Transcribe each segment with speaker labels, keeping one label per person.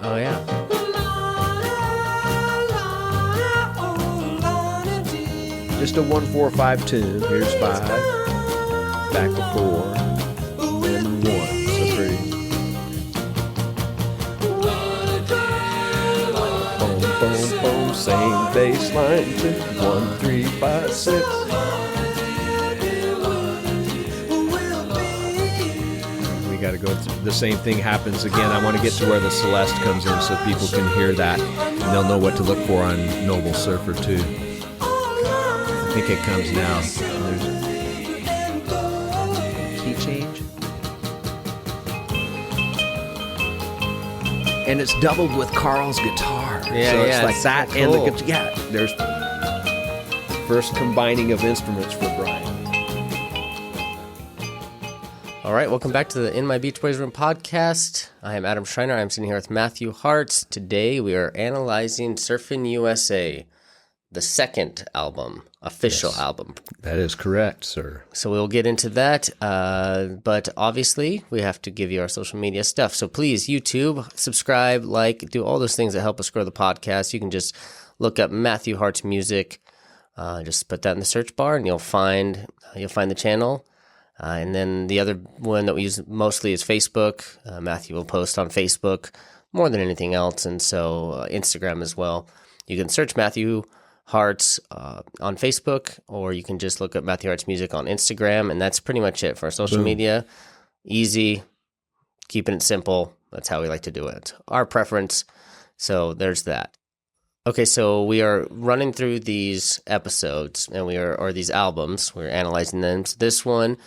Speaker 1: Oh, yeah.
Speaker 2: Just a 1-4-5 tune. Here's 5. Back to 4. And 1. So 3. Boom, boom, boom. Same bass line. 2, 1, 3, 5, 6. We got to go through. The same thing happens again. I want to get to where the Celeste comes in so people can hear that. And they'll know what to look for on Noble Surfer too. I think it comes now. There's a key change. And it's doubled with Carl's guitar.
Speaker 1: Yeah,
Speaker 2: so it's
Speaker 1: yeah,
Speaker 2: like
Speaker 1: it's
Speaker 2: that
Speaker 1: so
Speaker 2: and the
Speaker 1: cool.
Speaker 2: guitar. Yeah, there's first combining of instruments for Brian.
Speaker 1: All right, welcome back to the In My Beach Boys Room podcast. I am Adam Schreiner. I'm sitting here with Matthew Hartz. Today we are analyzing Surfin USA, the second album, official album.
Speaker 2: That is correct, sir.
Speaker 1: So we'll get into that, but obviously we have to give you our social media stuff. So please, YouTube, subscribe, like, do all those things that help us grow the podcast. You can just look up Matthew Hartz Music. Just put that in the search bar, and you'll find the channel. And then the other one that we use mostly is Facebook. Matthew will post on Facebook more than anything else, and so Instagram as well. You can search Matthew Hartz on Facebook, or you can just look up Matthew Hartz Music on Instagram, and that's pretty much it for our social media. Easy, keeping it simple. That's how we like to do it. Our preference. So there's that. Okay, so we are running through these episodes, and or these albums. We're analyzing them. So this one,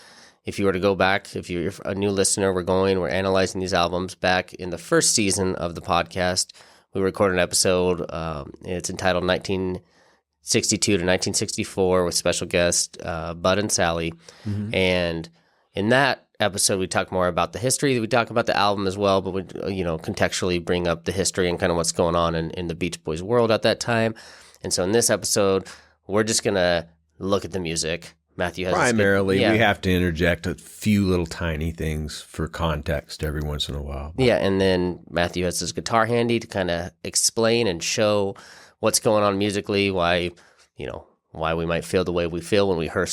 Speaker 1: if you were to go back, if you're a new listener, we're analyzing these albums back in the first season of the podcast. We recorded an episode. It's entitled 1962 to 1964 with special guest Bud and Sally. Mm-hmm. And in that episode, we talk more about the history. We talk about the album as well, but we contextually bring up the history and kind of what's going on in the Beach Boys world at that time. And so in this episode, we're just going to look at the music. Matthew has
Speaker 2: primarily, we have to interject a few little tiny things for context every once in a while.
Speaker 1: Yeah, and then Matthew has his guitar handy to kind of explain and show what's going on musically, why we might feel the way we feel when we hear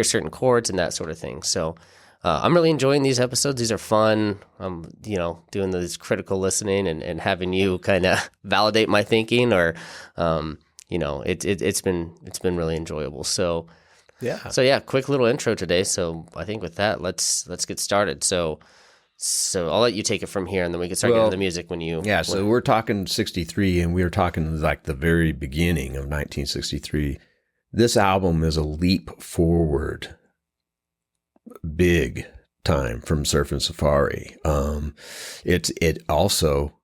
Speaker 1: certain chords and that sort of thing. So I'm really enjoying these episodes. These are fun. I'm, doing this critical listening and having you kind of validate my thinking, or, it's been really enjoyable. So quick little intro today. So I think with that, let's get started. So I'll let you take it from here, and then we can start getting to the music when you.
Speaker 2: Yeah. So we're talking 63, and we were talking like the very beginning of 1963. This album is a leap forward, big time from Surfin' Safari. It also,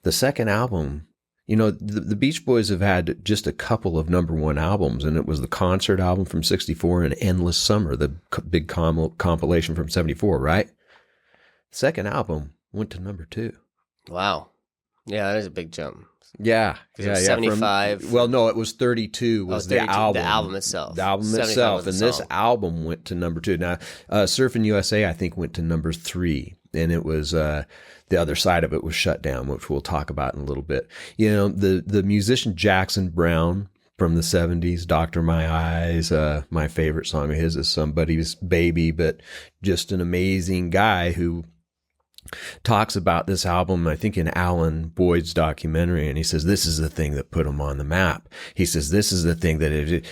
Speaker 2: the second album, the Beach Boys have had just a couple of number one albums, and it was the concert album from 64 and Endless Summer, the big compilation from 74, right? Second album went to number 2.
Speaker 1: Wow. Yeah, that is a big jump.
Speaker 2: Yeah.
Speaker 1: 75.
Speaker 2: No, it was 32 was 32, the album.
Speaker 1: The album itself.
Speaker 2: The album itself. And this album went to number 2. Now, Surfin' USA, I think, went to number 3. And it was, the other side of it was Shutdown, which we'll talk about in a little bit. The musician Jackson Browne from the 70s, Doctor My Eyes, my favorite song of his is Somebody's Baby, but just an amazing guy who talks about this album, I think in Alan Boyd's documentary, and he says, this is the thing that put him on the map. He says, this is the thing that,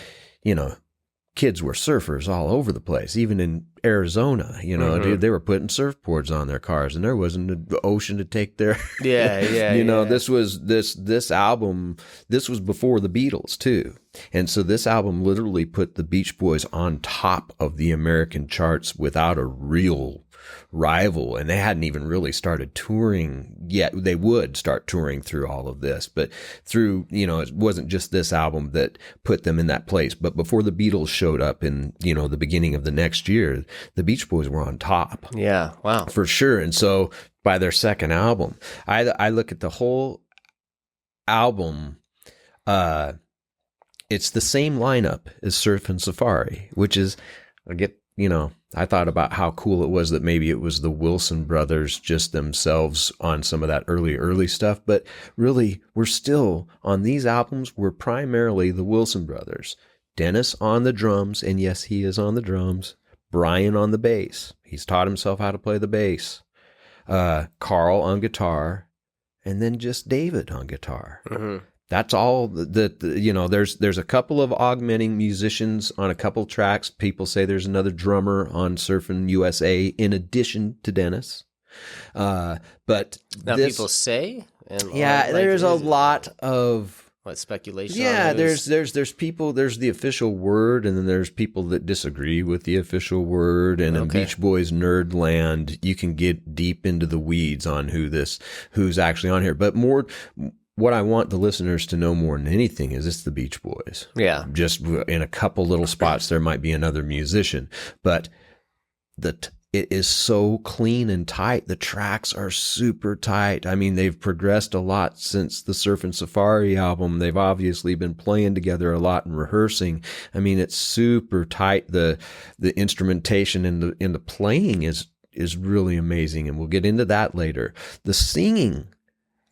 Speaker 2: kids were surfers all over the place, even in Arizona, dude, they were putting surfboards on their cars, and there wasn't an ocean to take their, this album, this was before the Beatles too. And so this album literally put the Beach Boys on top of the American charts without a real rival, and they hadn't even really started touring yet. They would start touring through all of this, but through, it wasn't just this album that put them in that place. But before the Beatles showed up in, the beginning of the next year, the Beach Boys were on top.
Speaker 1: Yeah. Wow.
Speaker 2: For sure. And so by their second album, I look at the whole album, it's the same lineup as Surfin' Safari, which is, I thought about how cool it was that maybe it was the Wilson brothers just themselves on some of that early stuff. But really, we're still on these albums. We're primarily the Wilson brothers. Dennis on the drums. And yes, he is on the drums. Brian on the bass. He's taught himself how to play the bass. Carl on guitar. And then just David on guitar. Mm-hmm. That's all there's a couple of augmenting musicians on a couple tracks. People say there's another drummer on Surfin USA in addition to Dennis. But
Speaker 1: now people say,
Speaker 2: there's a lot of
Speaker 1: speculation.
Speaker 2: Yeah, there's people. There's the official word, and then there's people that disagree with the official word. And in Beach Boys nerd land, you can get deep into the weeds on who's actually on here. But what I want the listeners to know more than anything is it's the Beach Boys.
Speaker 1: Yeah.
Speaker 2: Just in a couple little spots, there might be another musician, but it is so clean and tight. The tracks are super tight. I mean, they've progressed a lot since the Surfin' Safari album. They've obviously been playing together a lot and rehearsing. I mean, it's super tight. The instrumentation and the playing is really amazing. And we'll get into that later. The singing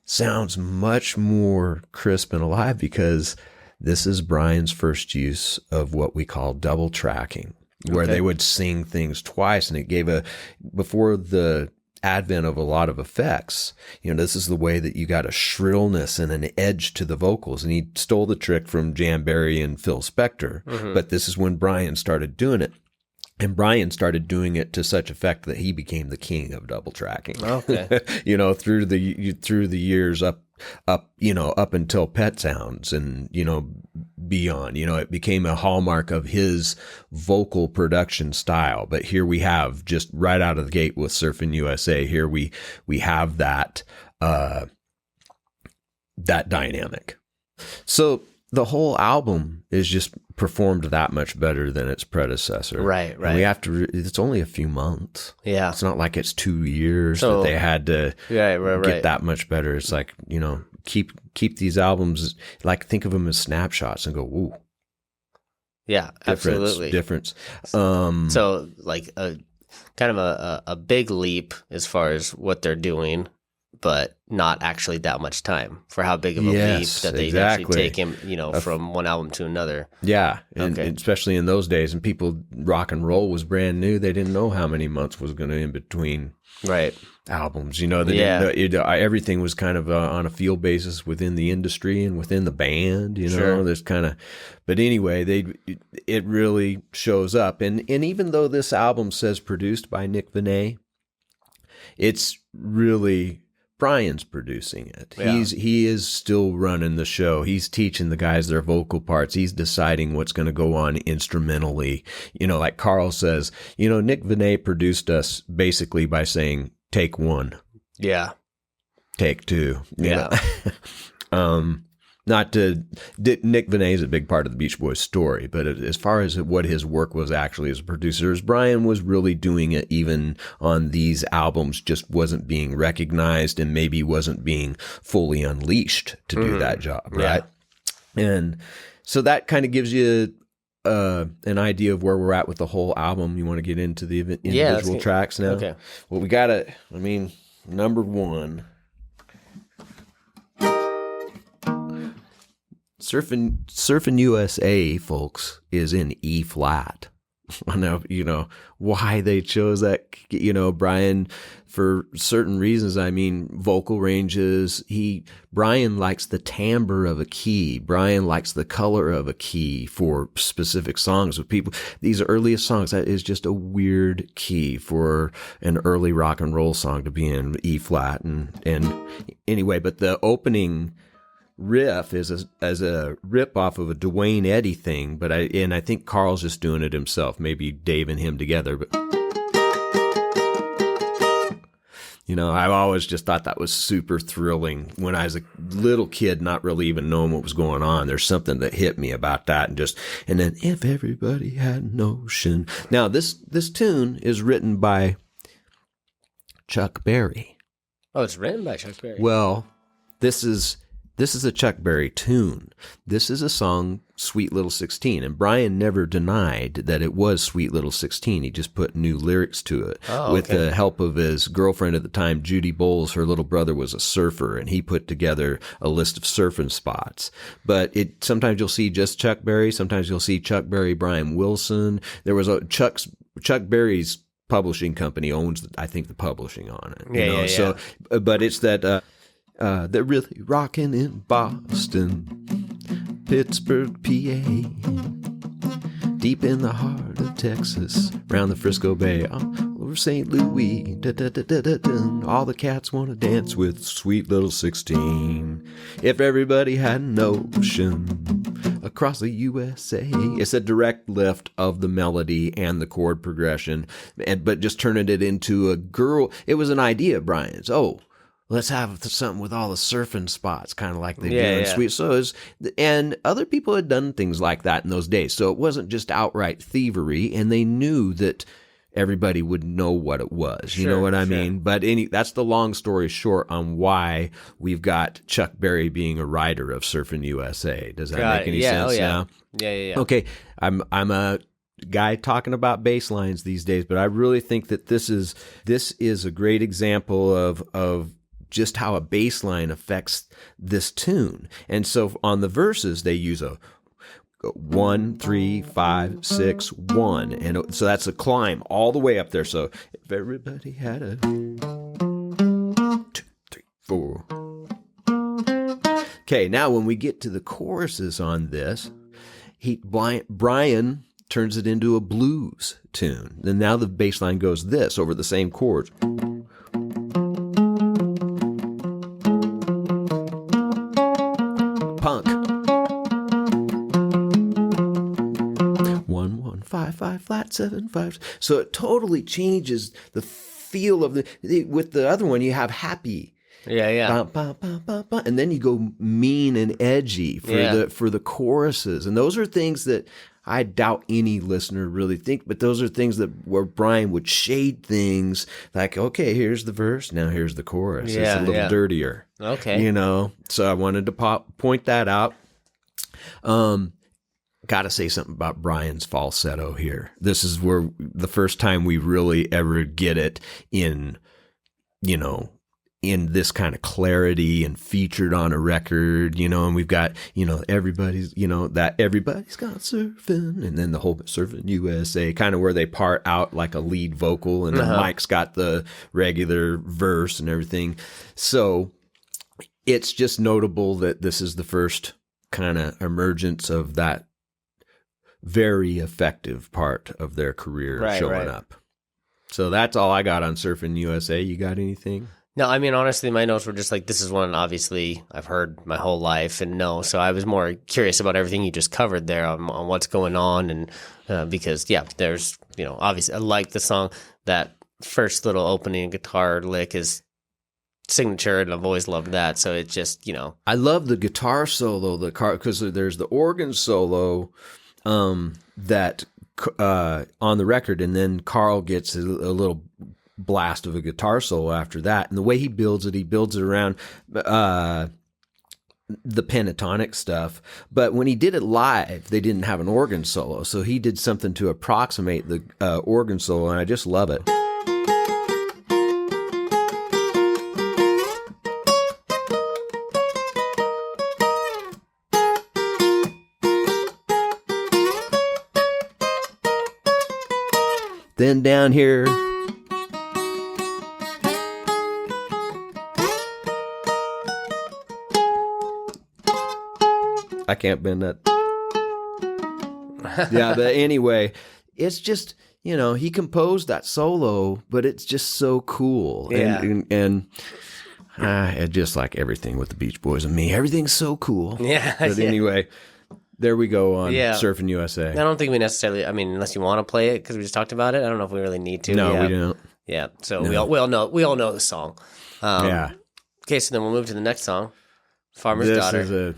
Speaker 2: sounds much more crisp and alive because this is Brian's first use of what we call double tracking, where they would sing things twice, and it gave before the advent of a lot of effects, this is the way that you got a shrillness and an edge to the vocals. And he stole the trick from Jan Berry and Phil Spector, but this is when Brian started doing it. And Brian started doing it to such effect that he became the king of double tracking.
Speaker 1: Okay.
Speaker 2: Through the years up until Pet Sounds and, beyond, it became a hallmark of his vocal production style. But here we have just right out of the gate with Surfin' USA, here we have that dynamic. So the whole album is just performed that much better than its predecessor.
Speaker 1: Right.
Speaker 2: And we have to, it's only a few months.
Speaker 1: Yeah.
Speaker 2: It's not like it's 2 years that they had to get that much better. It's like, keep these albums, like think of them as snapshots and go, ooh.
Speaker 1: Yeah, absolutely.
Speaker 2: Difference.
Speaker 1: So like kind of a big leap as far as what they're doing, but not actually that much time for how big of a leap that they actually take him, from one album to another.
Speaker 2: Yeah, and especially in those days, and rock and roll was brand new. They didn't know how many months was going to in between albums. They didn't know, everything was kind of on a feel basis within the industry and within the band. There's kind of, but anyway, it really shows up. And even though this album says produced by Nick Venet, it's really Brian's producing it. Yeah. He is still running the show. He's teaching the guys their vocal parts. He's deciding what's going to go on instrumentally. Like Carl says, Nick Venet produced us basically by saying, take one.
Speaker 1: Yeah.
Speaker 2: Take two.
Speaker 1: Yeah.
Speaker 2: Nick Venet is a big part of the Beach Boys story, but as far as what his work was actually as a producer, Brian was really doing it even on these albums, just wasn't being recognized and maybe wasn't being fully unleashed to do that job, right? Yeah. And so that kind of gives you an idea of where we're at with the whole album. You want to get into the individual tracks now? Okay. Well, we got number one. Surfin' USA, folks, is in E flat. I know, why they chose that, Brian, for certain reasons. I mean, vocal ranges. Brian likes the timbre of a key. Brian likes the color of a key for specific songs with people. These earliest songs, that is just a weird key for an early rock and roll song to be in E flat. And anyway, but the opening riff is as a rip off of a Dwayne Eddy thing, but I think Carl's just doing it himself, maybe Dave and him together, but I've always just thought that was super thrilling when I was a little kid, not really even knowing what was going on. There's something that hit me about that, and then if everybody had an ocean. Now this tune is written by Chuck Berry.
Speaker 1: Oh, it's written by Chuck Berry.
Speaker 2: Well, this is This is a Chuck Berry tune. This is a song, Sweet Little 16. And Brian never denied that it was Sweet Little 16. He just put new lyrics to it. With the help of his girlfriend at the time, Judy Bowles. Her little brother was a surfer, and he put together a list of surfing spots. But sometimes you'll see just Chuck Berry. Sometimes you'll see Chuck Berry, Brian Wilson. There was Chuck Berry's publishing company owns, I think, the publishing on it.
Speaker 1: Yeah.
Speaker 2: So, but it's that... they're really rocking in Boston, Pittsburgh, PA, deep in the heart of Texas, around the Frisco Bay, over St. Louis. All the cats want to dance with Sweet Little 16. If everybody had an ocean across the USA. It's a direct lift of the melody and the chord progression, but just turning it into a girl. It was an idea of Brian's. Let's have something with all the surfing spots, kind of like they do in Sweet. So and other people had done things like that in those days. So it wasn't just outright thievery, and they knew that everybody would know what it was. You know what I mean? But that's the long story short on why we've got Chuck Berry being a writer of Surfin USA. Does that make any sense now?
Speaker 1: Yeah.
Speaker 2: Okay, I'm a guy talking about bass lines these days, but I really think that this is a great example of just how a bass line affects this tune. And so on the verses, they use a 1, 3, 5, 6, 1. And so that's a climb all the way up there. So if everybody had a 2, 3, 4. Okay, now when we get to the choruses on this, Brian turns it into a blues tune. And now the bass line goes this over the same chords. Punk. 1 1 5 5 flat 7 5. So it totally changes the feel of with the other one you have happy.
Speaker 1: Yeah.
Speaker 2: Bah, bah, bah, bah, and then you go mean and edgy for the choruses. And those are things that I doubt any listener really think, but those are things where Brian would shade things like, okay, here's the verse, now here's the chorus. It's a little dirtier.
Speaker 1: Okay.
Speaker 2: So I wanted to point that out. Got to say something about Brian's falsetto here. This is where the first time we really ever get it in this kind of clarity and featured on a record, and we've got, everybody's got surfing, and then the whole Surfin USA, kind of where they part out like a lead vocal, and then Mike's got the regular verse and everything. So it's just notable that this is the first kind of emergence of that very effective part of their career showing up. So that's all I got on Surfin USA. You got anything?
Speaker 1: No, I mean, honestly, my notes were just like, this is one obviously I've heard my whole life and know. So I was more curious about everything you just covered there on what's going on. And because, there's, obviously I like the song. That first little opening guitar lick is signature, and I've always loved that. So it's just,
Speaker 2: I love the guitar solo, because there's the organ solo that on the record, and then Carl gets a little blast of a guitar solo after that, and the way he builds it around the pentatonic stuff. But when he did it live, they didn't have an organ solo, so he did something to approximate the organ solo, and I just love it. Then down here, I can't bend that. Yeah, but anyway, it's just, he composed that solo, but it's just so cool.
Speaker 1: Yeah.
Speaker 2: And just like everything with the Beach Boys and me, everything's so cool.
Speaker 1: Yeah.
Speaker 2: But anyway, there we go on Surfin USA.
Speaker 1: I don't think we necessarily, unless you want to play it, because we just talked about it, I don't know if we really need to.
Speaker 2: No, we don't.
Speaker 1: Yeah, so we all know the song. Okay, so then we'll move to the next song. Farmer's Daughter.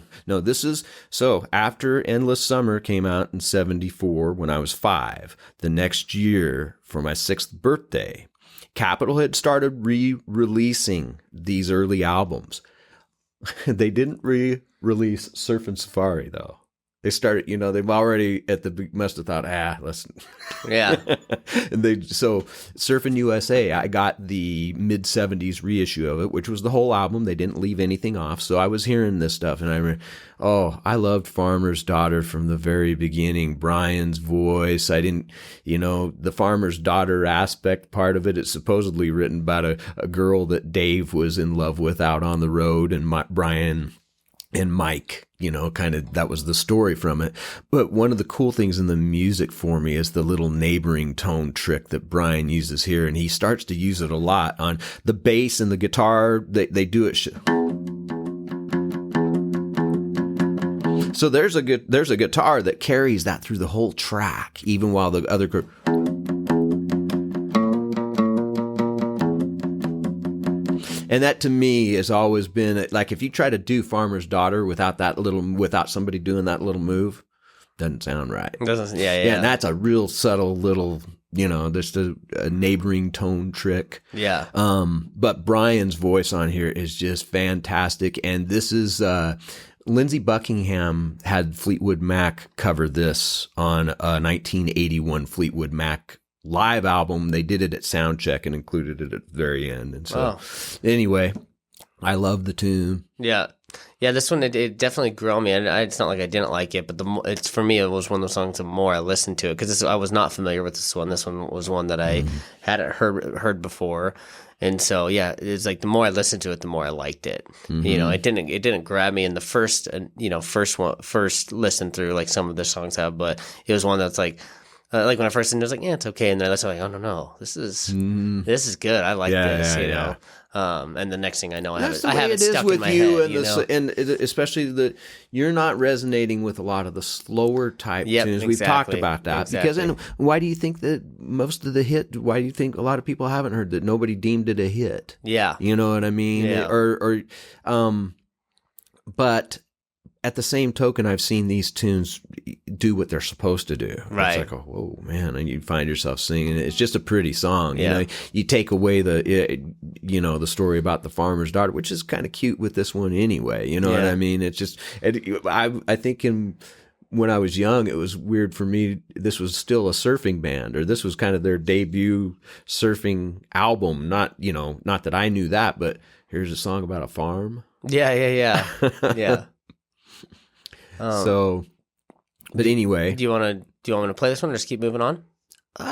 Speaker 1: So after Endless Summer came out in 1974 when I was 5, the next year for my 6th birthday, Capitol had started re-releasing these early albums.
Speaker 2: They didn't re-release Surfin' Safari though. They started, they've already must have thought, let's.
Speaker 1: Yeah.
Speaker 2: And so Surfin' USA, I got the mid-'70s reissue of it, which was the whole album. They didn't leave anything off. So I was hearing this stuff, and I loved Farmer's Daughter from the very beginning. Brian's voice. I didn't, the Farmer's Daughter aspect part of it. It's supposedly written about a girl that Dave was in love with out on the road, and Brian and Mike, kind of, that was the story from it. But one of the cool things in the music for me is the little neighboring tone trick that Brian uses here. And he starts to use it a lot on the bass and the guitar. They do it. So there's a guitar that carries that through the whole track, even while the other. And that to me has always been like, if you try to do Farmer's Daughter without somebody doing that little move, doesn't sound right.
Speaker 1: Doesn't, yeah.
Speaker 2: And that's a real subtle little, just a neighboring tone trick.
Speaker 1: Yeah.
Speaker 2: But Brian's voice on here is just fantastic. And this is, Lindsey Buckingham had Fleetwood Mac cover this on a 1981 Fleetwood Mac live album. They did it at Soundcheck and included it at the very end. And so anyway, I love the tune.
Speaker 1: Yeah. This one, it definitely grew on me. It's not like I didn't like it, but it's for me, it was one of those songs the more I listened to it, because I was not familiar with this one. This one was one that I hadn't heard before. And so, it's like the more I listened to it, the more I liked it. Mm-hmm. It didn't grab me in the first listen through like some of the songs have, but it was one that's like when I first listened, I was like, it's okay. And then I was like, oh, no, this is good. I like this, you know. And the next thing I know, I have it stuck in my head.
Speaker 2: And especially that you're not resonating with a lot of the slower type tunes. We've talked about that. Because why do you think that most of the hit, why do you think a lot of people haven't heard that nobody deemed it a hit?
Speaker 1: Yeah.
Speaker 2: You know what I mean?
Speaker 1: Yeah.
Speaker 2: But at the same token, I've seen these tunes do what they're supposed to do.
Speaker 1: Right.
Speaker 2: It's like, whoa, man, and you find yourself singing it. It's just a pretty song. Yeah. You take away the story about the farmer's daughter, which is kind of cute with this one anyway. You know what I mean? It's just, I think when I was young, it was weird for me. This was still a surfing band, or this was kind of their debut surfing album. Not that I knew that, but here's a song about a farm.
Speaker 1: Yeah.
Speaker 2: But anyway,
Speaker 1: do you want me to play this one or just keep moving on?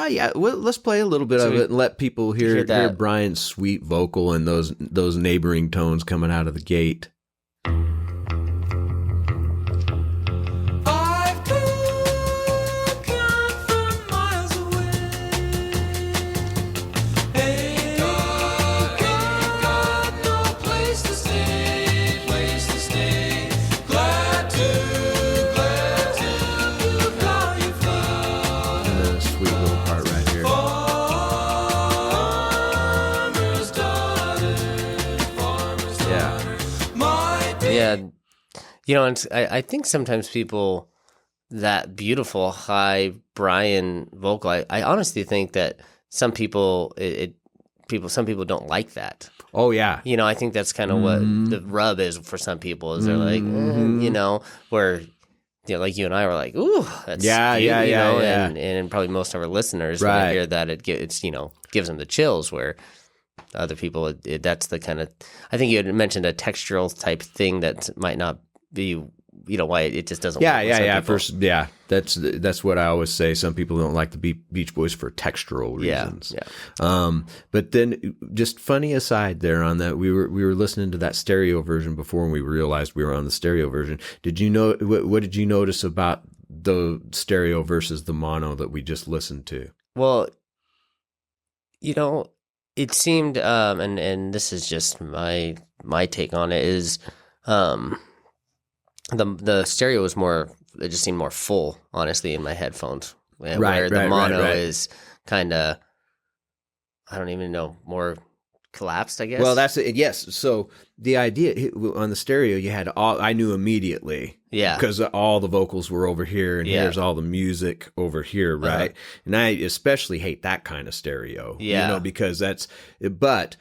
Speaker 2: Yeah. Well, let's play a little bit of it and let people hear Brian's sweet vocal and those neighboring tones coming out of the gate.
Speaker 1: And I think sometimes people, that beautiful high Brian vocal, I honestly think that some people don't like that.
Speaker 2: Oh yeah.
Speaker 1: I think that's kind of what the rub is for some people, is they're like, where like you and I were like, ooh, that's cute, and probably most of our listeners when they hear that it gives them the chills, where other people that's the kind of, I think you had mentioned a textural type thing that might not be, why it just doesn't work. That's what I always say. Some people don't like the Beach Boys for textural reasons. But then, just funny aside there on that, we were listening to that stereo version before, and we realized we were on the stereo version. Did you know what did you notice about the stereo versus the mono that we just listened to? Well, it seemed, and this is just my take on it, is the stereo was more, it just seemed more full, honestly, in my headphones. Where the mono is kind of, I don't even know, more collapsed, I guess.
Speaker 2: Well, that's it. Yes. So the idea on the stereo, you had I knew immediately
Speaker 1: Yeah.
Speaker 2: Because all the vocals were over here and here's all the music over here, right? And I especially hate that kind of stereo, because that's, but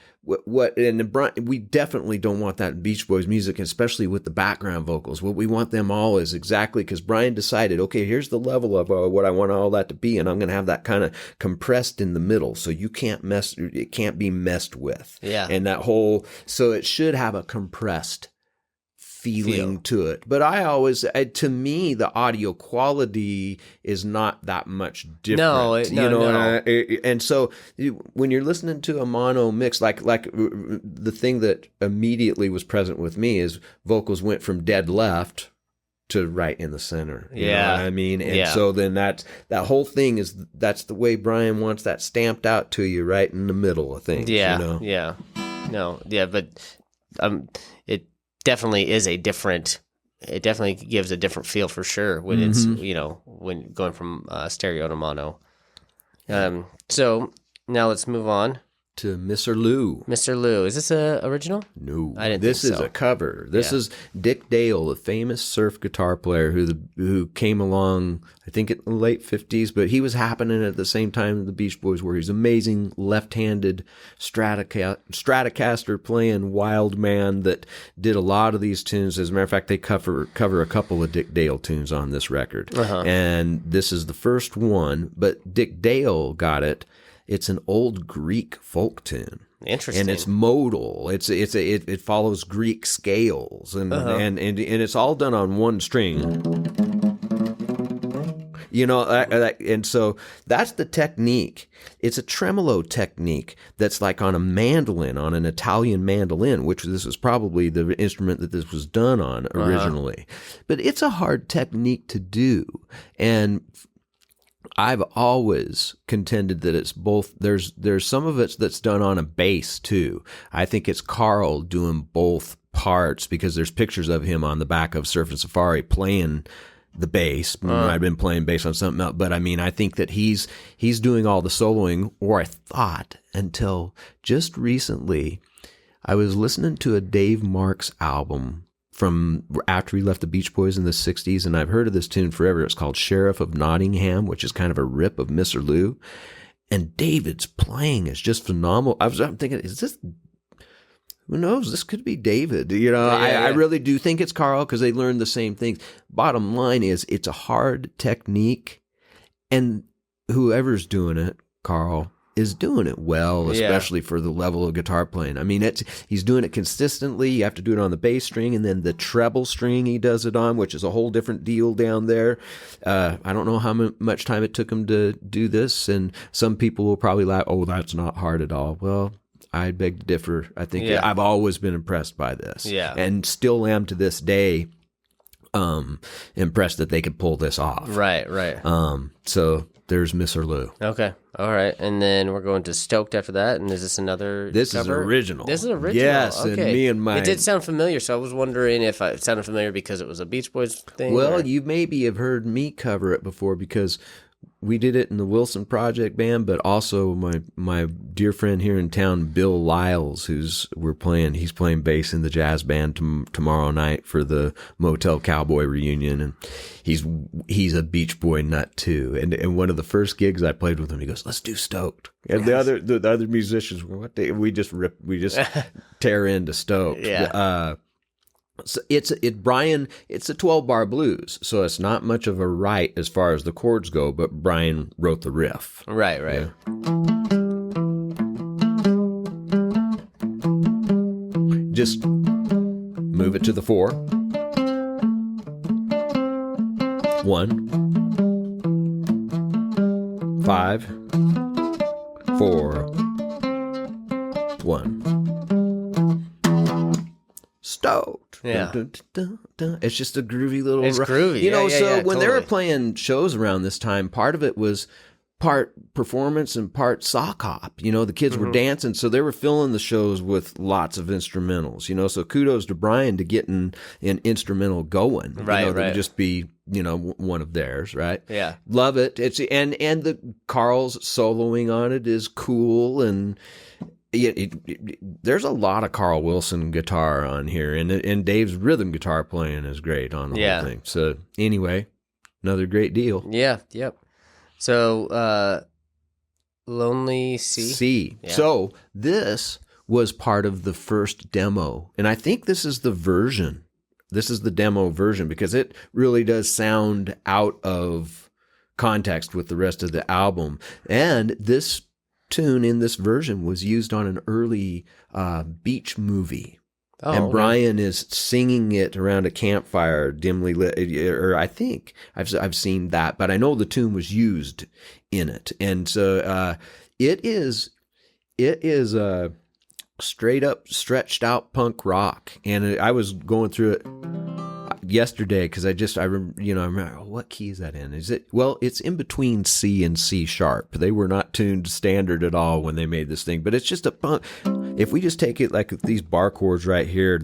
Speaker 2: we definitely don't want that in Beach Boys music, especially with the background vocals. What we want them all is exactly, because Brian decided, okay, here's the level of what I want all that to be, and I'm going to have that kind of compressed in the middle, so it can't be messed with.
Speaker 1: Yeah.
Speaker 2: And so it should have a compressed feeling to it. But to me, the audio quality is not that much different.
Speaker 1: No.
Speaker 2: And so when you're listening to a mono mix, like the thing that immediately was present with me is vocals went from dead left to right in the center. You know what I mean? And so then that whole thing that's the way Brian wants that stamped out to you, right in the middle of things.
Speaker 1: But it definitely it definitely gives a different feel for sure when it's, when going from stereo to mono. So now let's move on
Speaker 2: to Misirlou.
Speaker 1: Misirlou. Is this a original?
Speaker 2: No,
Speaker 1: I didn't
Speaker 2: this
Speaker 1: think
Speaker 2: is
Speaker 1: so.
Speaker 2: a cover. This is Dick Dale, the famous surf guitar player who came along, I think, in the late 50s, but he was happening at the same time the Beach Boys were. He's amazing left-handed Stratocaster playing wild man that did a lot of these tunes. As a matter of fact, they cover a couple of Dick Dale tunes on this record. And this is the first one, but Dick Dale got it. It's an old Greek folk tune.
Speaker 1: Interesting.
Speaker 2: And it's modal. It follows Greek scales, and it's all done on one string. And so that's the technique. It's a tremolo technique that's like on a mandolin, on an Italian mandolin, which this was probably the instrument that this was done on originally. But it's a hard technique to do, and I've always contended that it's both. There's some of it that's done on a bass too. I think it's Carl doing both parts, because there's pictures of him on the back of Surfin' Safari playing the bass. I've been playing bass on something else, but I mean, I think that he's doing all the soloing, or I thought until just recently. I was listening to a Dave Marks album from after he left the Beach Boys in the 60s, and I've heard of this tune forever. It's called Sheriff of Nottingham, which is kind of a rip of Misirlou. And David's playing is just phenomenal. I'm thinking, is this, who knows? This could be David. I really do think it's Carl, because they learned the same things. Bottom line is, it's a hard technique, and whoever's doing it, Carl, is doing it well, especially for the level of guitar playing. I mean, he's doing it consistently. You have to do it on the bass string, and then the treble string he does it on, which is a whole different deal down there. I don't know how much time it took him to do this, and some people will probably laugh, oh, that's not hard at all. Well, I beg to differ. I think I've always been impressed by this, and still am to this day. Impressed that they could pull this off.
Speaker 1: Right.
Speaker 2: So there's Misirlou.
Speaker 1: Okay. All right. And then we're going to Stoked after that. And is this another
Speaker 2: This
Speaker 1: cover?
Speaker 2: is original.
Speaker 1: This is original.
Speaker 2: Yes.
Speaker 1: Okay.
Speaker 2: And me and my...
Speaker 1: It did sound familiar, so I was wondering if it sounded familiar because it was a Beach Boys thing.
Speaker 2: Well, you maybe have heard me cover it before, because we did it in the Wilson Project Band, but also my dear friend here in town, Bill Lyles, he's playing bass in the jazz band tomorrow night for the Motel Cowboy reunion, and he's a Beach Boy nut too. And one of the first gigs I played with him, he goes, "Let's do Stoked." And the other musicians, we just tear into Stoked.
Speaker 1: Yeah.
Speaker 2: So Brian, it's a 12-bar blues, so it's not much of a write as far as the chords go, but Brian wrote the riff.
Speaker 1: Right.
Speaker 2: Yeah. Just move it to the 4. 1, 5, 4, 1. Stoked.
Speaker 1: Yeah.
Speaker 2: Dun, dun, dun, dun. It's just a groovy little...
Speaker 1: It's groovy.
Speaker 2: When they were
Speaker 1: totally.
Speaker 2: playing shows around this time, part of it was part performance and part sock hop. The kids were dancing, so they were filling the shows with lots of instrumentals. So kudos to Brian to getting an instrumental going.
Speaker 1: Right.
Speaker 2: That would just be one of theirs, right?
Speaker 1: Yeah.
Speaker 2: Love it. It's and the Carl's soloing on it is cool, and there's a lot of Carl Wilson guitar on here, and Dave's rhythm guitar playing is great on the whole thing. So anyway, another great deal.
Speaker 1: Yeah, yep. So Lonely Sea.
Speaker 2: Yeah. So this was part of the first demo, and I think this is the version. This is the demo version because it really does sound out of context with the rest of the album. And this tune in this version was used on an early beach movie. Oh, and Brian is singing it around a campfire, dimly lit, or I think I've seen that, but I know the tune was used in it. And so it is straight up stretched out punk rock. And I was going through it yesterday because I remember, what key is that in? Is it? Well, it's in between C and C sharp. They were not tuned standard at all when they made this thing, but it's just a punk. If we just take it like these bar chords right here,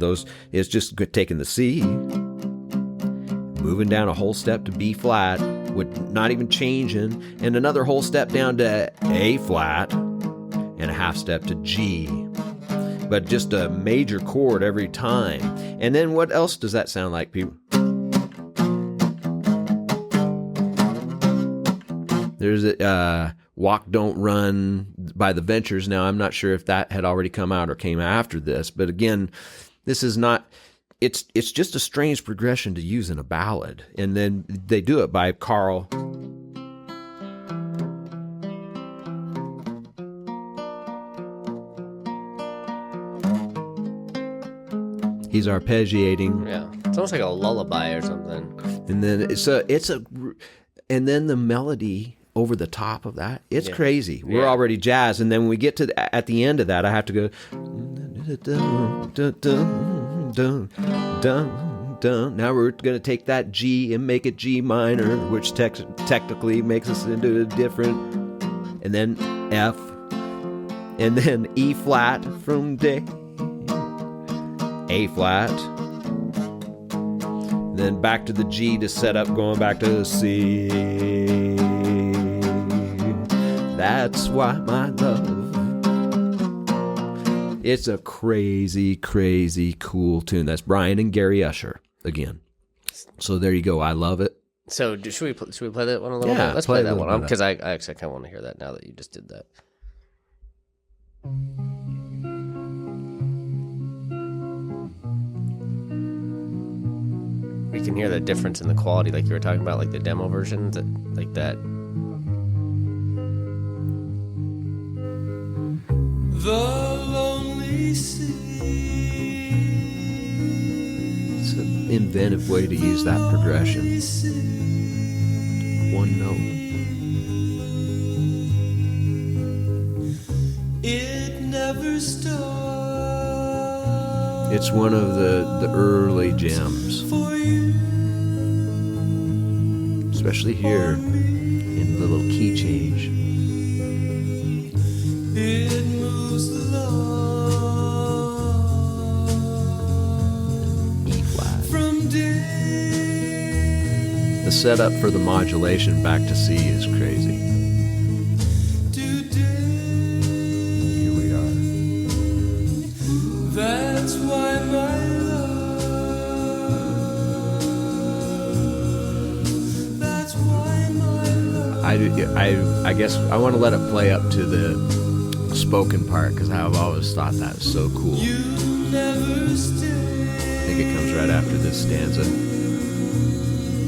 Speaker 2: it's just taking the C, moving down a whole step to B flat with not even changing, and another whole step down to A flat, and a half step to G. But just a major chord every time. And then what else does that sound like, people? There's a Walk Don't Run by the Ventures. Now, I'm not sure if that had already come out or came after this. But again, this is not... It's just a strange progression to use in a ballad. And then they do it by Carl... He's arpeggiating.
Speaker 1: Yeah, it's almost like a lullaby or something.
Speaker 2: And then and then the melody over the top of that, it's crazy. We're already jazzed, and then when we get to at the end of that, I have to go. Now we're going to take that G and make it G minor, which technically makes us into a different, and then F, and then E flat from D. A flat, then back to the G to set up, going back to the C. That's why my love. It's a crazy, crazy cool tune. That's Brian and Gary Usher again. So there you go. I love it.
Speaker 1: So should we play that one a little bit? Let's play that one because I actually kind of want to hear that now that you just did that. You can hear the difference in the quality, like you were talking about, like the demo version, like that. The lonely sea.
Speaker 2: It's an inventive way to use that progression. One note.
Speaker 1: It never stops.
Speaker 2: It's one of the early gems. Especially here in the little key change. It moves along. E flat. From day. The setup for the modulation back to C is crazy. Here we are. That's why my I guess I want to let it play up to the spoken part because I've always thought that was so cool. I think it comes right after this stanza.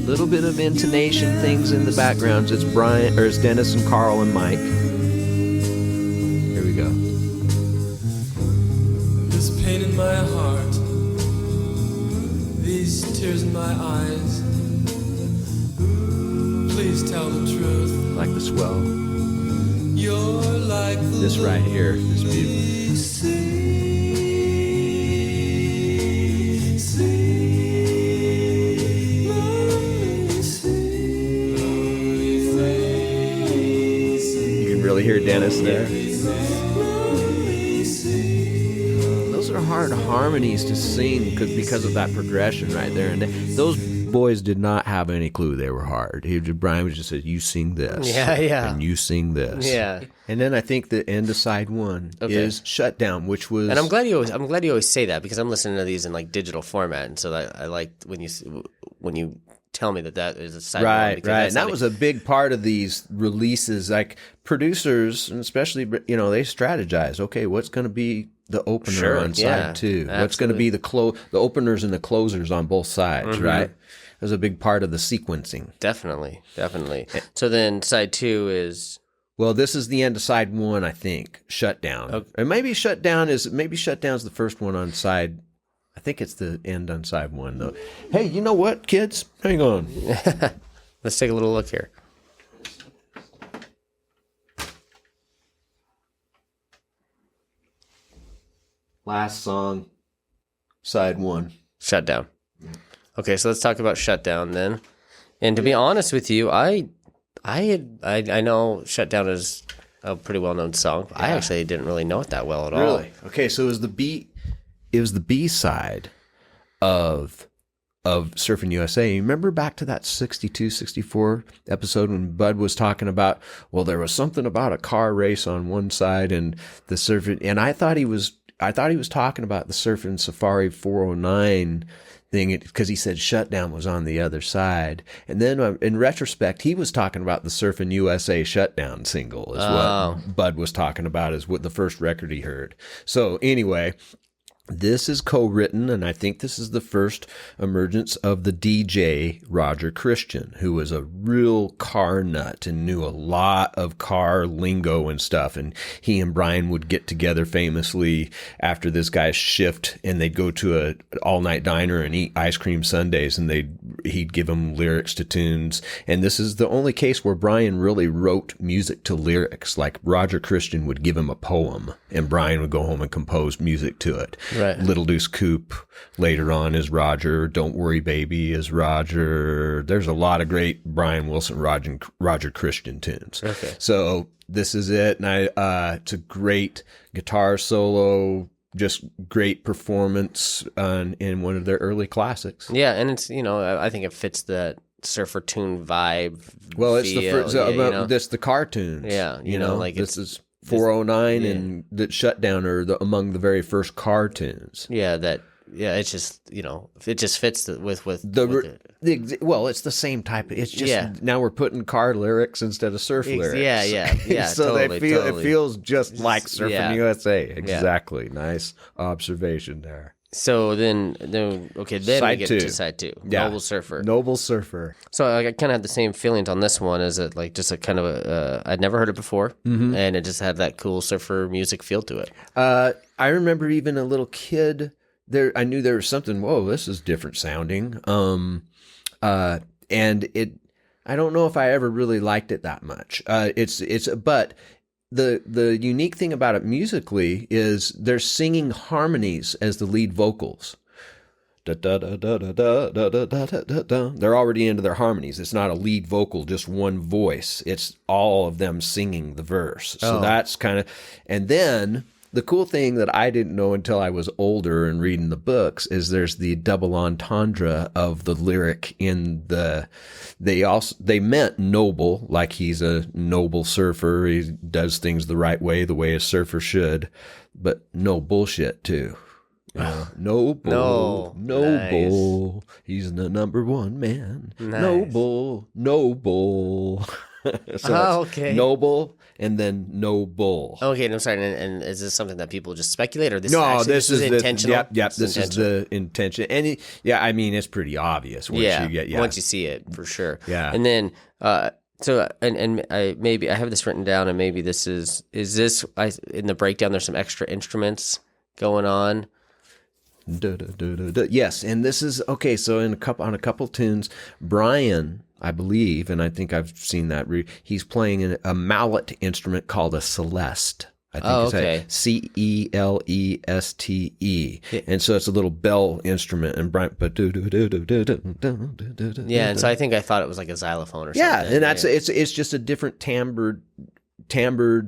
Speaker 2: Little bit of intonation things in the backgrounds. It's Dennis and Carl and Mike. Here we go.
Speaker 3: This pain in my heart, these tears in my eyes. Please tell the truth.
Speaker 2: Like the swell.
Speaker 3: You're like the
Speaker 2: this right here is beautiful. You can really hear Dennis there. Those are hard harmonies to sing because of that progression right there. And those boys did not have any clue they were hard. Brian was just said, "You sing this, and you sing this,
Speaker 1: yeah."
Speaker 2: And then I think the end of side one is Shutdown, which was.
Speaker 1: And I'm glad you always say that, because I'm listening to these in like digital format, and so I like when you tell me that is a side one.
Speaker 2: Right. And that was a big part of these releases. Like producers, and especially, they strategize. Okay, what's going to be the opener on side two?
Speaker 1: Absolutely.
Speaker 2: What's going to be the openers and the closers on both sides, right? It was a big part of the sequencing.
Speaker 1: Definitely. So then side two is...
Speaker 2: Well, this is the end of side one, I think. Shutdown. Okay. And maybe Shutdown's the first one on side... I think it's the end on side one, though. Hey, you know what, kids? Hang on.
Speaker 1: Let's take a little look here.
Speaker 2: Last song, side one.
Speaker 1: Shutdown. Okay, so let's talk about Shutdown then. And to be honest with you, I know Shutdown is a pretty well-known song. I actually didn't really know it that well at all.
Speaker 2: Really? Okay, so it was the B side of Surfin USA. You remember back to that 62, 64 episode when Bud was talking about, well, there was something about a car race on one side and the Surfin, and I thought he was talking about the Surfin Safari 409 thing, because he said Shutdown was on the other side. And then in retrospect, he was talking about the Surfin USA Shutdown single is what Bud was talking about, is what the first record he heard. So anyway, this is co-written, and I think this is the first emergence of the DJ Roger Christian, who was a real car nut and knew a lot of car lingo and stuff. And he and Brian would get together famously after this guy's shift, and they'd go to an all-night diner and eat ice cream sundaes, and he'd give them lyrics to tunes. And this is the only case where Brian really wrote music to lyrics. Like Roger Christian would give him a poem, and Brian would go home and compose music to it.
Speaker 1: Right.
Speaker 2: Little Deuce Coupe later on is Roger. Don't Worry Baby is Roger. There's a lot of great Brian Wilson, Roger Christian tunes.
Speaker 1: Okay.
Speaker 2: So this is it. And it's a great guitar solo, just great performance in one of their early classics.
Speaker 1: Yeah, and it's, I think it fits that surfer tune vibe.
Speaker 2: Well, it's
Speaker 1: feel,
Speaker 2: the cartoons.
Speaker 1: Yeah,
Speaker 2: like this is 409 and the Shutdown are among the very first cartoons.
Speaker 1: It's just it just fits with
Speaker 2: it's the same type. It's just now we're putting car lyrics instead of surf lyrics.
Speaker 1: Yeah.
Speaker 2: So
Speaker 1: totally.
Speaker 2: It feels just like Surfin USA. Exactly. Yeah. Nice observation there.
Speaker 1: So then we get to side two.
Speaker 2: Yeah. Noble Surfer.
Speaker 1: So I kind of had the same feelings on this one. Is it like just a kind of I'd never heard it before, and it just had that cool surfer music feel to it.
Speaker 2: I remember even a little kid there. I knew there was something. Whoa, this is different sounding. And it. I don't know if I ever really liked it that much. But the unique thing about it musically is they're singing harmonies as the lead vocals. They're already into their harmonies. It's not a lead vocal, just one voice. It's all of them singing the verse. So that's kind of, and then the cool thing that I didn't know until I was older and reading the books is there's the double entendre of the lyric in they meant noble, like he's a noble surfer. He does things the right way, the way a surfer should, but no bullshit too. Noble. Nice. He's the number one man. Nice. Noble. So okay. Noble and then no bull.
Speaker 1: Okay, and I'm sorry. And is this something that people just speculate, or this
Speaker 2: is
Speaker 1: intentional?
Speaker 2: Yep. This is the intention. And it's pretty obvious once you get. Yeah.
Speaker 1: Once you see it, for sure.
Speaker 2: Yeah.
Speaker 1: And then maybe I have this written down, and maybe this is this in the breakdown. There's some extra instruments going on.
Speaker 2: Yes, and this is okay. So on a couple tunes, Brian, I believe, and I think I've seen that. He's playing a mallet instrument called a celeste. I think it's Celeste, and so it's a little bell instrument. And Brian,
Speaker 1: and so I think I thought it was like a xylophone or something.
Speaker 2: Yeah, and it's just a different timbred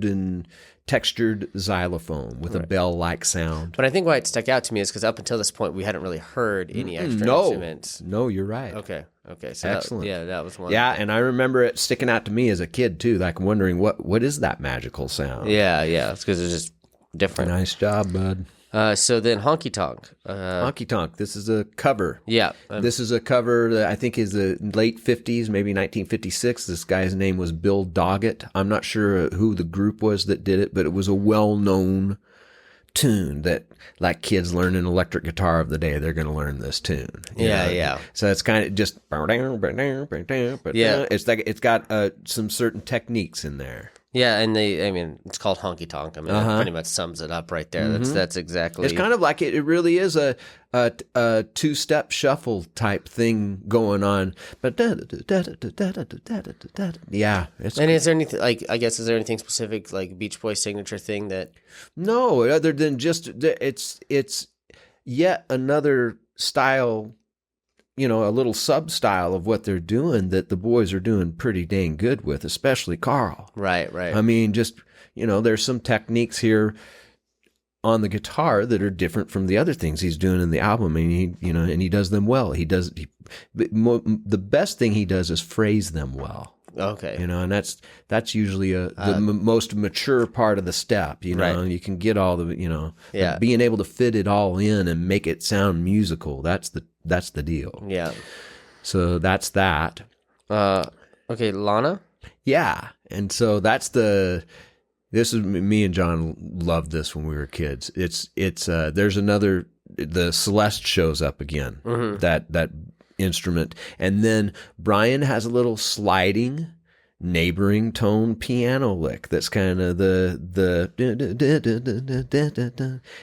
Speaker 2: and textured xylophone with a bell-like sound.
Speaker 1: But I think why it stuck out to me is because up until this point, we hadn't really heard any extra instruments.
Speaker 2: No, you're right.
Speaker 1: Okay. So
Speaker 2: Excellent.
Speaker 1: That was one.
Speaker 2: Yeah, and I remember it sticking out to me as a kid, too, like wondering, what is that magical sound?
Speaker 1: Yeah. It's because it's just different.
Speaker 2: Nice job, bud.
Speaker 1: So then Honky Tonk.
Speaker 2: Honky Tonk. This is a cover.
Speaker 1: Yeah.
Speaker 2: This is a cover that I think is the late 50s, maybe 1956. This guy's name was Bill Doggett. I'm not sure who the group was that did it, but it was a well-known tune that, like kids learning electric guitar of the day, they're going to learn this tune.
Speaker 1: Yeah.
Speaker 2: So it's kind of just... Yeah. It's got some certain techniques in there.
Speaker 1: Yeah, and it's called Honky Tonk. I mean, that pretty much sums it up right there. That's exactly.
Speaker 2: It's kind of like it really is a two-step shuffle type thing going on. But yeah,
Speaker 1: and is there anything is there anything specific like Beach Boys signature thing that?
Speaker 2: No, other than just it's yet another style. A little sub-style of what they're doing that the boys are doing pretty dang good with, especially Carl.
Speaker 1: Right.
Speaker 2: I mean, just, there's some techniques here on the guitar that are different from the other things he's doing in the album. And he does them well. The best thing he does is phrase them well.
Speaker 1: Okay.
Speaker 2: And that's usually the most mature part of the step,
Speaker 1: right.
Speaker 2: You can get all the, being able to fit it all in and make it sound musical. That's the deal.
Speaker 1: Yeah.
Speaker 2: So that's that.
Speaker 1: Okay. Lana.
Speaker 2: Yeah. And so this is me and John loved this when we were kids. There's another, the Celeste shows up again, that instrument. And then Brian has a little sliding neighboring tone piano lick that's kind of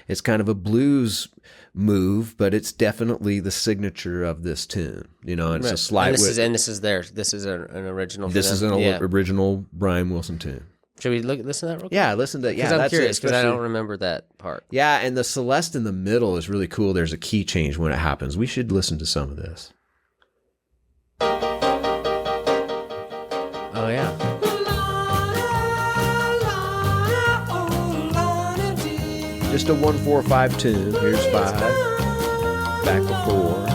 Speaker 2: it's kind of a blues move, but it's definitely the signature of this tune. It's a slide.
Speaker 1: This is an original.
Speaker 2: This is an original Brian Wilson tune.
Speaker 1: Should we listen to that real quick?
Speaker 2: Yeah, listen to
Speaker 1: because I'm curious because I don't remember that part.
Speaker 2: Yeah, and the Celeste in the middle is really cool. There's a key change when it happens. We should listen to some of this.
Speaker 1: Oh yeah.
Speaker 2: Just a 1-4-5 tune. Here's 5, back to 4,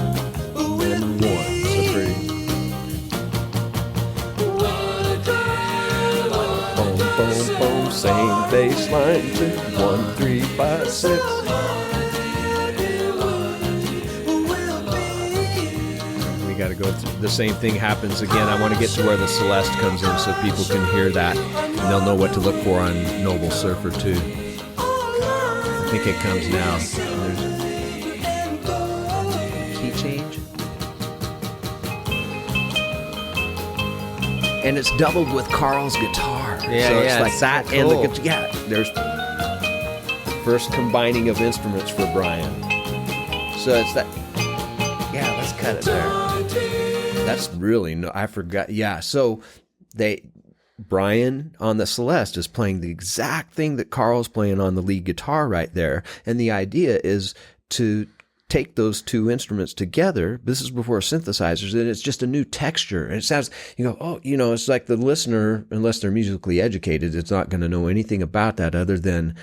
Speaker 2: and 1. So 3. Boom, boom, boom. Same bass line. 2, 1, 3, 5, 6. Got to go through the same thing happens again. I want to get to where the Celeste comes in so people can hear that and they'll know what to look for on Noble Surfer too. I think it comes now. There's key change. And it's doubled with Carl's guitar.
Speaker 1: Yeah,
Speaker 2: so it's like that
Speaker 1: cool.
Speaker 2: and the guitar. Yeah, there's first combining of instruments for Brian. So it's that. Yeah, let's cut it there. That's really I forgot. Yeah, so Brian on the Celeste is playing the exact thing that Carl's playing on the lead guitar right there, and the idea is to take those two instruments together. This is before synthesizers, and it's just a new texture. And it sounds, it's like the listener, unless they're musically educated, it's not going to know anything about that other than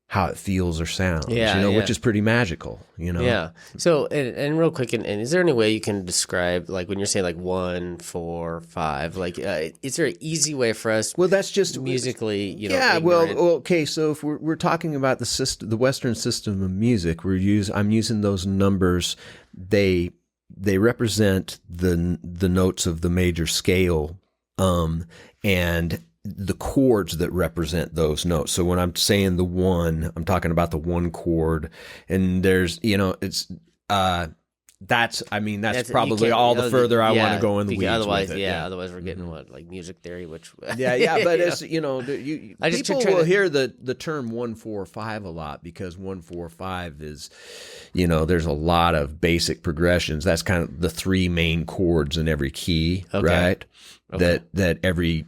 Speaker 2: how it feels or sounds, which is pretty magical,
Speaker 1: Yeah. So, and real quick, and is there any way you can describe, like when you're saying like 1, 4, 5, like, is there an easy way for us?
Speaker 2: Well, that's just
Speaker 1: musically,
Speaker 2: Yeah.
Speaker 1: ignorant?
Speaker 2: Well, okay. So if we're talking about the system, the Western system of music, I'm using those numbers. They represent the notes of the major scale, and the chords that represent those notes. So when I'm saying the 1, I'm talking about the 1 chord, and there's, it's, that's probably all the further I want to go in the weeds
Speaker 1: otherwise,
Speaker 2: with it.
Speaker 1: Otherwise we're getting like music theory, which
Speaker 2: but it's, people will hear the term 1-4-5 a lot because 1-4-5 is, there's a lot of basic progressions. That's kind of the 3 main chords in every key, right? Okay. That every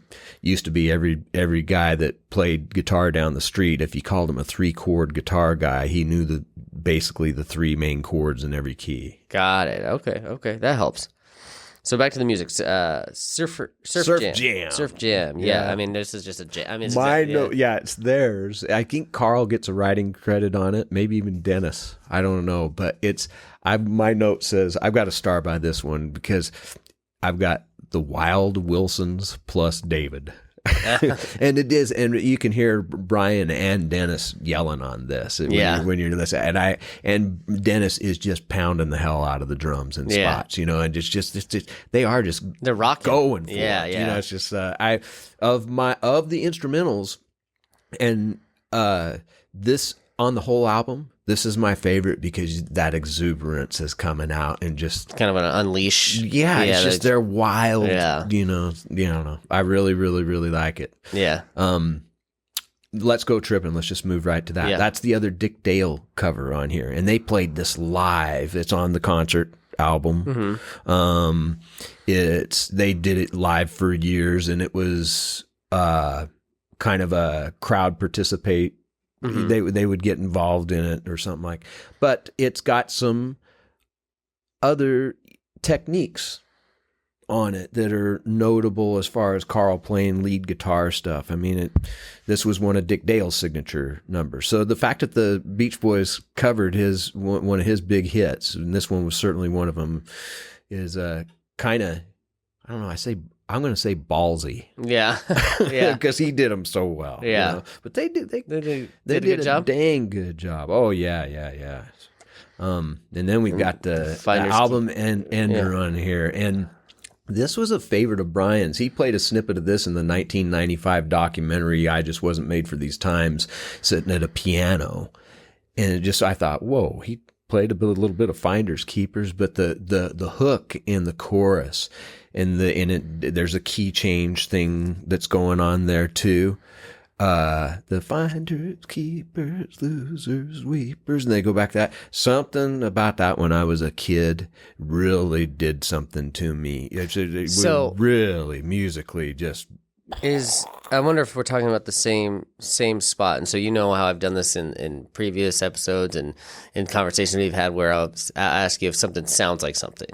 Speaker 2: guy that played guitar down the street, if you called him a 3-chord guitar guy, he knew basically the 3 main chords in every key.
Speaker 1: Got it. Okay, that helps. So back to the music. Surf Jam. Surf Jam. Yeah. I mean, this is just a jam. I mean,
Speaker 2: it's theirs. I think Carl gets a writing credit on it, maybe even Dennis. I don't know, but my note says I've got a star by this one because I've got the Wild Wilsons plus David. And it is, and you can hear Brian and Dennis yelling on this when you're listening, and Dennis is just pounding the hell out of the drums and spots, and it's just they're
Speaker 1: rocking,
Speaker 2: going for
Speaker 1: it.
Speaker 2: It's just of the instrumentals, and this on the whole album. This is my favorite because that exuberance is coming out and just
Speaker 1: kind of an unleash.
Speaker 2: Yeah, it's just they're wild. Yeah. I really, really, really like it.
Speaker 1: Yeah.
Speaker 2: Let's Go Trippin'. Let's just move right to that.
Speaker 1: Yeah.
Speaker 2: That's the other Dick Dale cover on here, and they played this live. It's on the concert album. Mm-hmm. They did it live for years, and it was kind of a crowd participate. Mm-hmm. They would get involved in it or something like, but it's got some other techniques on it that are notable as far as Carl playing lead guitar stuff. I mean, this was one of Dick Dale's signature numbers. So the fact that the Beach Boys covered one of his big hits, and this one was certainly one of them, is kind of, I don't know, I'm going to say ballsy.
Speaker 1: Yeah. Yeah.
Speaker 2: Because he did them so well.
Speaker 1: Yeah.
Speaker 2: But they did
Speaker 1: a good job?
Speaker 2: Dang good job. Oh, yeah. And then we've got the album ender on here. And this was a favorite of Brian's. He played a snippet of this in the 1995 documentary, I Just Wasn't Made for These Times, sitting at a piano. And I thought, whoa, he played a little bit of Finders Keepers, but the hook in the chorus and there's a key change thing that's going on there too. The finders, keepers, losers, weepers, and they go back to that. Something about that when I was a kid really did something to me. It
Speaker 1: So
Speaker 2: really musically just.
Speaker 1: I wonder if we're talking about the same spot. And so how I've done this in previous episodes and in conversations we've had where I'll ask you if something sounds like something.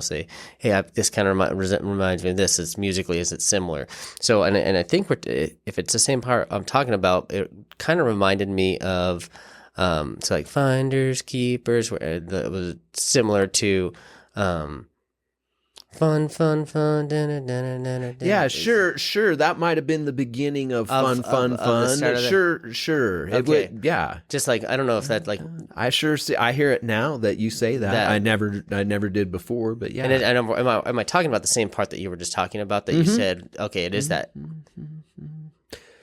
Speaker 1: Say, hey, this kind of reminds me of this. Is it similar? So, and I think if it's the same part I'm talking about, it kind of reminded me of so like Finders, Keepers, where it was similar to. Fun.
Speaker 2: Yeah, sure. That might have been the beginning of fun. Sure.
Speaker 1: Okay.
Speaker 2: Yeah.
Speaker 1: Just like, I don't know if that like.
Speaker 2: I hear it now that you say that. I never did before, but yeah.
Speaker 1: And am I talking about the same part that you were just talking about that you said? Okay, it is that.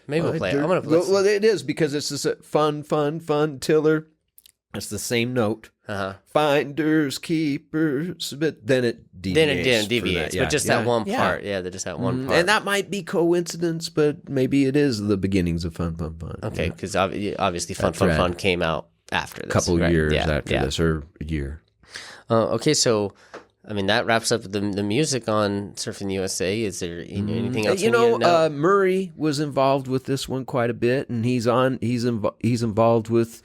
Speaker 1: Maybe we'll play it. I'm gonna play.
Speaker 2: Well, it is because it's just fun, tiller. It's the same note. Finders, keepers, but then it deviates.
Speaker 1: But just that one part. Yeah, just that one part.
Speaker 2: And that might be coincidence, but maybe it is the beginnings of fun.
Speaker 1: Okay, because obviously fun came out after this.
Speaker 2: A couple years after this, or a year.
Speaker 1: Okay, so I mean that wraps up the music on Surfin USA. Is there anything else?
Speaker 2: Murray was involved with this one quite a bit, and he's involved with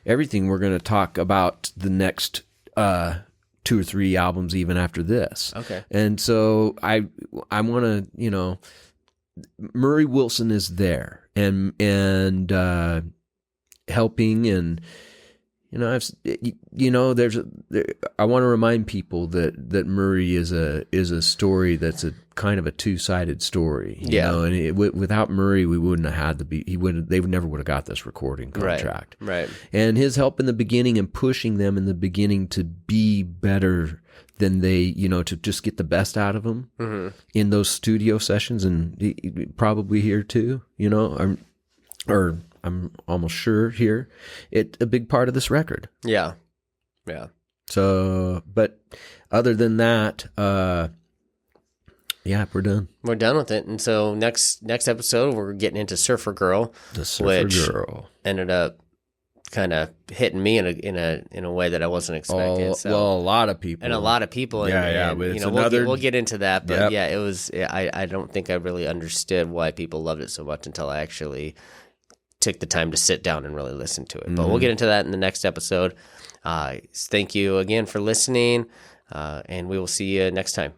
Speaker 2: everything we're going to talk about the next 2 or 3 albums even after this.
Speaker 1: Okay.
Speaker 2: And so I want to, Murray Wilson is there and helping, and I want to remind people that Murray is a story that's a kind of a two-sided story. You know, and without Murray, we wouldn't have had they never would have got this recording contract.
Speaker 1: Right.
Speaker 2: And his help in the beginning and pushing them in the beginning to be better than they, to just get the best out of them in those studio sessions, and probably here too, I'm almost sure here, it's a big part of this record.
Speaker 1: Yeah.
Speaker 2: So, but other than that, we're done.
Speaker 1: We're done with it. And so next episode, we're getting into Surfer Girl.
Speaker 2: The Surfer Girl
Speaker 1: ended up kind of hitting me in a way that I wasn't expecting.
Speaker 2: Well, a lot of people.
Speaker 1: We'll get into that. But it was. I don't think I really understood why people loved it so much until I actually took the time to sit down and really listen to it. But we'll get into that in the next episode. Thank you again for listening, and we will see you next time.